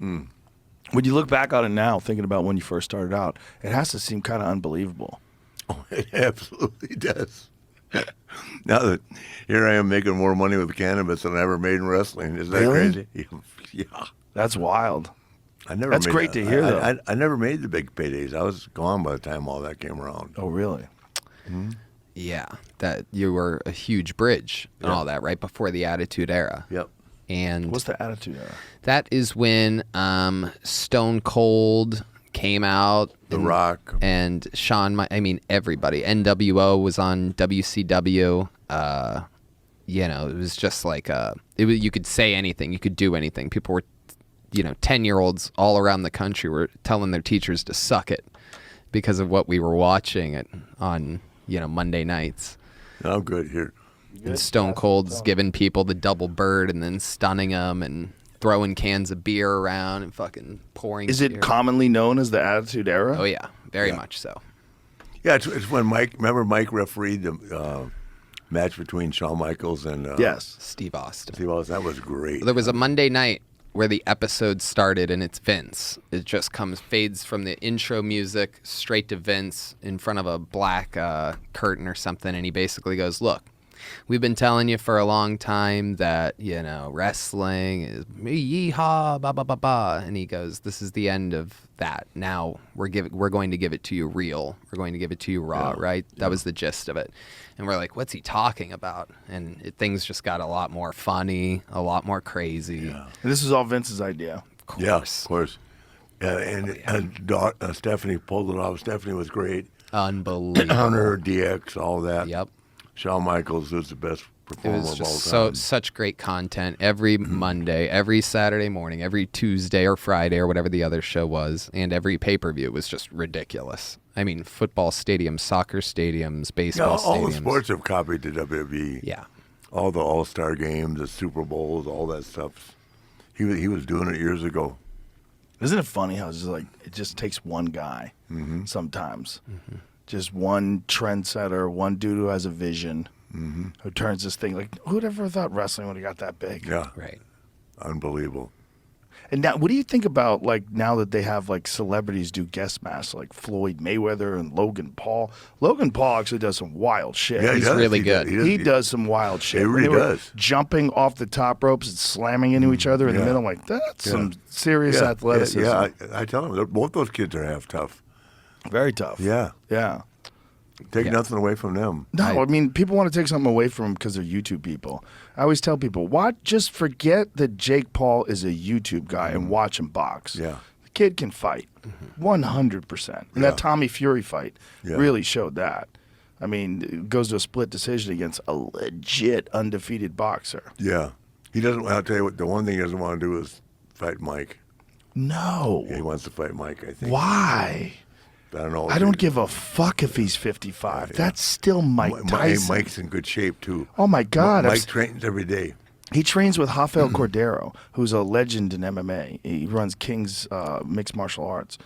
Mm. When you look back on it now, thinking about when you first started out, it has to seem kind of unbelievable. Oh, it absolutely does. Now that here I am making more money with cannabis than I ever made in wrestling. Is that Really? crazy? Yeah. That's wild. That's great to hear, though. I never made the big paydays. I was gone by the time all that came around. Oh, really? Mm-hmm. Yeah, that you were a huge bridge and all that right before the Attitude Era. Yep. And What's the Attitude Era? that is when Stone Cold came out. The Rock. And everybody. NWO was on WCW. It was just like you could say anything. You could do anything. People were, 10-year-olds all around the country were telling their teachers to suck it because of what we were watching on Monday nights. I'm good here. And Stone Cold's giving people the double bird and then stunning them and throwing cans of beer around and fucking pouring. Is it beer. commonly known as the Attitude Era? Oh yeah, very much so. Yeah, it's when Mike refereed the match between Shawn Michaels and Yes. Steve Austin. That was great. There was a Monday night where the episode started and it's Vince. It just fades from the intro music straight to Vince in front of a black curtain or something, and he basically goes, "Look, we've been telling you for a long time that, wrestling is yeehaw, ba ba ba ba." And he goes, "This is the end of that. Now we're going to give it to you real. We're going to give it to you raw," right? That was the gist of it. And we're like, what's he talking about? And things just got a lot more funny, a lot more crazy. Yeah. And this is all Vince's idea. Of course. Yeah, of course. Yeah, and Stephanie pulled it off. Stephanie was great. Unbelievable. Hunter, DX, all that. Yep. Shawn Michaels was the best It performer was of all just time. such great content every Monday, every Saturday morning, every Tuesday or Friday or whatever the other show was, and every pay-per-view was just ridiculous. I mean, football stadiums, soccer stadiums, baseball all stadiums. the sports have copied the WWE. Yeah. All the All-Star games, the Super Bowls, all that stuff. He was doing it years ago. Isn't it funny how it's just like it just takes one guy sometimes. Just one trendsetter, one dude who has a vision, who turns this thing like, who'd ever thought wrestling would have got that big? Yeah. Right. Unbelievable. And now, what do you think about like now that they have like celebrities do guest masks like Floyd Mayweather and Logan Paul? Logan Paul actually does some wild shit. Yeah, he He's does. really He good. does. He does some wild shit. He When really they were does. Jumping off the top ropes and slamming into each other in the Yeah. middle. I'm like, that's Yeah. some serious athleticism. Yeah, I tell them, both those kids are half tough. Very tough. Yeah. Yeah. Take Yeah. nothing away from them. No, I mean, people want to take something away from them because they're YouTube people. I always tell people, just forget that Jake Paul is a YouTube guy and watch him box. Yeah. The kid can fight, 100%. And Yeah. that Tommy Fury fight Yeah. really showed that. I mean, it goes to a split decision against a legit undefeated boxer. Yeah. He doesn't, I'll tell you what, the one thing he doesn't want to do is fight Mike. No. Yeah, he wants to fight Mike, I think. Why? I don't know. I don't give a fuck if he's 55. That's still Mike Tyson. Mike's in good shape, too. Oh, my God. Mike trains every day. He trains with Rafael Cordero, who's a legend in MMA. He runs King's Mixed Martial Arts.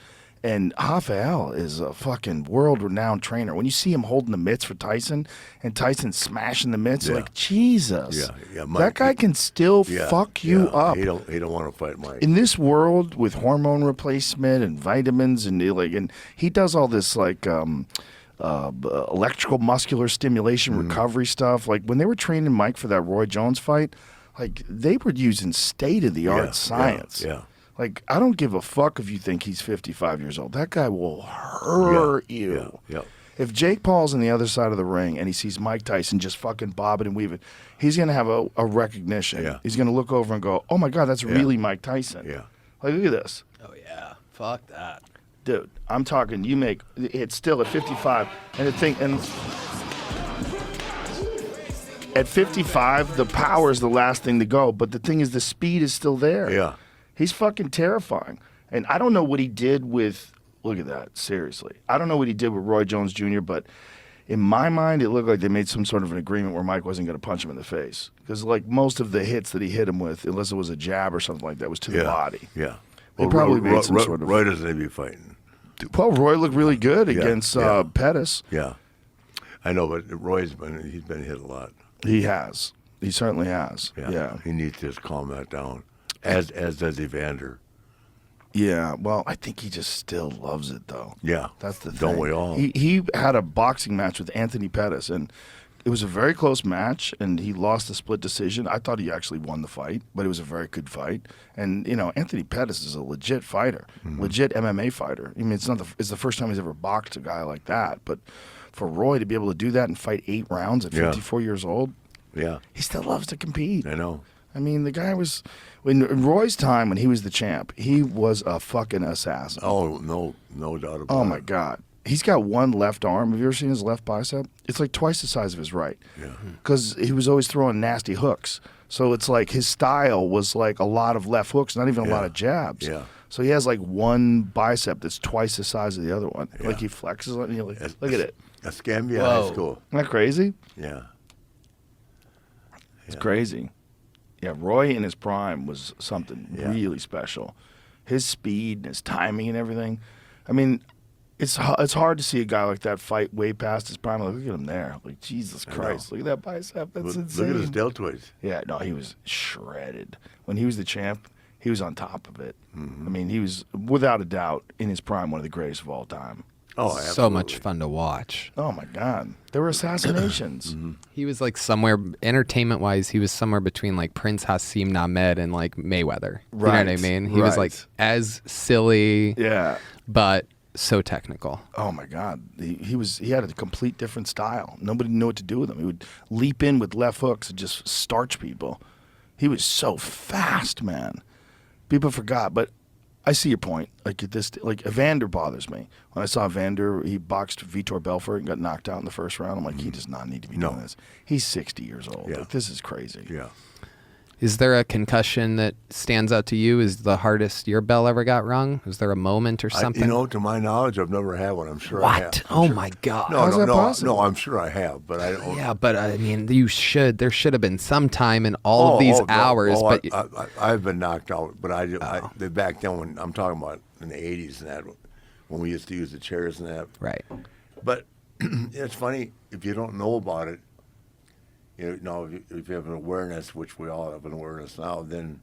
And Rafael is a fucking world-renowned trainer. When you see him holding the mitts for Tyson, and Tyson smashing the mitts, you're like, Jesus. Yeah, Mike, that guy can still fuck you up. He don't want to fight Mike. In this world with hormone replacement and vitamins and he does all this electrical muscular stimulation recovery stuff. Like when they were training Mike for that Roy Jones fight, like they were using state-of-the-art science. Yeah. Like, I don't give a fuck if you think he's 55 years old. That guy will hurt you. Yeah. If Jake Paul's on the other side of the ring and he sees Mike Tyson just fucking bobbing and weaving, he's going to have a recognition. Yeah. He's going to look over and go, oh, my God, that's really Mike Tyson. Yeah. Like, look at this. Oh, yeah. Fuck that. Dude, I'm talking, it's still at 55. And at 55, the power is the last thing to go. But the thing is, the speed is still there. Yeah. He's fucking terrifying. And I don't know what he did with, look at that, seriously. I don't know what he did with Roy Jones Jr., but in my mind, it looked like they made some sort of an agreement where Mike wasn't going to punch him in the face. Because, like, most of the hits that he hit him with, unless it was a jab or something like that, was to the body. Yeah. They probably made some sort of... Roy doesn't be fighting. Well, Roy looked really good against Pettis. Yeah. I know, but he's been hit a lot. He has. He certainly has. Yeah. He needs to just calm that down. As does Evander. Yeah, well, I think he just still loves it, though. Yeah. That's the thing. Don't we all? He had a boxing match with Anthony Pettis, and it was a very close match, and he lost the split decision. I thought he actually won the fight, but it was a very good fight. And, Anthony Pettis is a legit fighter, legit MMA fighter. I mean, it's the first time he's ever boxed a guy like that. But for Roy to be able to do that and fight 8 rounds at 54 years old, Yeah. he still loves to compete. I know. I mean, the guy was, in Roy's time when he was the champ, he was a fucking assassin. Oh, no doubt about it. Oh, my God. He's got one left arm. Have you ever seen his left bicep? It's like twice the size of his right. Yeah. Because he was always throwing nasty hooks. So it's like his style was like a lot of left hooks, not even a lot of jabs. Yeah. So he has like one bicep that's twice the size of the other one. Like he flexes on it, and you're like, look at it. Escambia Whoa. High School. Isn't that crazy? Yeah. It's crazy. Yeah, Roy in his prime was something really special. His speed and his timing and everything. I mean, it's hard to see a guy like that fight way past his prime. Like, look at him there. Like, Jesus Christ. Look at that bicep. That's insane. Look at his deltoids. Yeah, no, he was shredded. When he was the champ, he was on top of it. I mean, he was, without a doubt, in his prime, one of the greatest of all time. Oh, So absolutely. much fun to watch. Oh, my God. There were assassinations. He was like somewhere, entertainment wise, he was somewhere between like Prince Hassim Ahmed and like Mayweather. You know what I Right, mean? He was like right. as silly, Yeah. but so technical. Oh my God, he had a complete different style. Nobody knew what to do with him. He would leap in with left hooks and just starch people. He was so fast, man. People forgot, but I see your point. Like Evander bothers me. When I saw Evander, he boxed Vitor Belfort and got knocked out in the first round. I'm like, he does not need to be doing this. He's 60 years old. Yeah. Like, this is crazy. Yeah. Is there a concussion that stands out to you? Is the hardest your bell ever got rung? Is there a moment or something? To my knowledge, I've never had one. I'm sure I have. What? I'm Oh sure. my God. No, How's no, that no, possible? no. I'm sure I have, but I don't. Yeah, but I mean, there should have been some time in all of these no. hours. Oh, but I've been knocked out, but back then when I'm talking about in the 80s and that, when we used to use the chairs and that. right. But it's funny if you don't know about it. If you have an awareness, which we all have an awareness now, then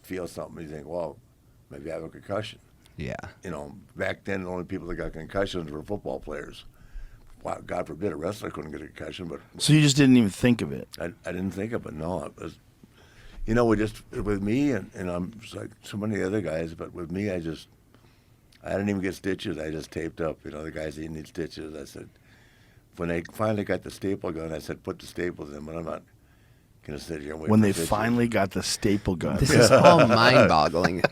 feel something, you think, well, maybe I have a concussion. Yeah. Back then, the only people that got concussions were football players. Wow, God forbid a wrestler couldn't get a concussion, but So you just didn't even think of it. I didn't think of it. No, it was, we just with me and I'm just like so many other guys, but with me, I didn't even get stitches. I just taped up. The guys that need stitches. I said, when they finally got the staple gun, I said, put the staples in, but I'm not going to sit here and wait When for they stitches. finally got the staple gun. This is all mind-boggling.